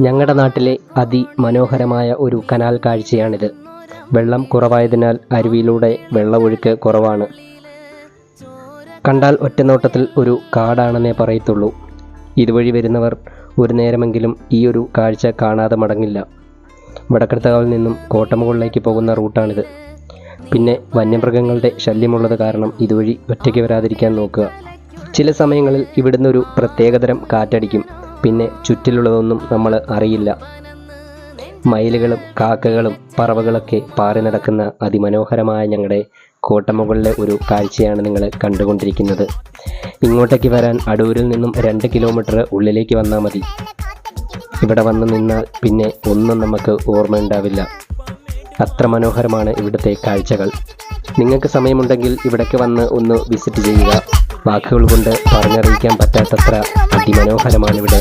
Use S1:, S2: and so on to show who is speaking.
S1: ഞങ്ങളുടെ നാട്ടിലെ അതിമനോഹരമായ ഒരു കനാൽ കാഴ്ചയാണിത്. വെള്ളം കുറവായതിനാൽ അരുവിയിലൂടെ വെള്ളമൊഴുക്ക് കുറവാണ്. കണ്ടാൽ ഒറ്റനോട്ടത്തിൽ ഒരു കാടാണെന്നേ പറയത്തുള്ളൂ. ഇതുവഴി വരുന്നവർ ഒരു നേരമെങ്കിലും ഈ ഒരു കാഴ്ച കാണാതെ മടങ്ങില്ല. വടക്കടത്തുകാവിൽ നിന്നും കോട്ടമുകളിലേക്ക് പോകുന്ന റൂട്ടാണിത്. പിന്നെ വന്യമൃഗങ്ങളുടെ ശല്യമുള്ളത് കാരണം ഇതുവഴി ഒറ്റയ്ക്ക് വരാതിരിക്കാൻ നോക്കുക. ചില സമയങ്ങളിൽ ഇവിടുന്ന് ഒരു പ്രത്യേകതരം കാറ്റടിക്കും. പിന്നെ ചുറ്റിലുള്ളതൊന്നും നമ്മൾ അറിയില്ല. മയിലുകളും കാക്കകളും പറവകളൊക്കെ പാറി നടക്കുന്ന അതിമനോഹരമായ ഞങ്ങളുടെ കോട്ടമുകളിലെ ഒരു കാഴ്ചയാണ് നിങ്ങൾ കണ്ടുകൊണ്ടിരിക്കുന്നത്. ഇങ്ങോട്ടേക്ക് വരാൻ അടൂരിൽ നിന്നും 2 കിലോമീറ്റർ ഉള്ളിലേക്ക് വന്നാൽ മതി. ഇവിടെ വന്ന് നിന്നാൽ പിന്നെ ഒന്നും നമുക്ക് ഓർമ്മയുണ്ടാവില്ല. അത്ര മനോഹരമാണ് ഇവിടുത്തെ കാഴ്ചകൾ. നിങ്ങൾക്ക് സമയമുണ്ടെങ്കിൽ ഇവിടേക്ക് വന്ന് ഒന്ന് വിസിറ്റ് ചെയ്യുക. വാക്കുകൾ കൊണ്ട് പറഞ്ഞറിയിക്കാൻ പറ്റാത്തത്ര അതിമനോഹരമാണിവിടെ.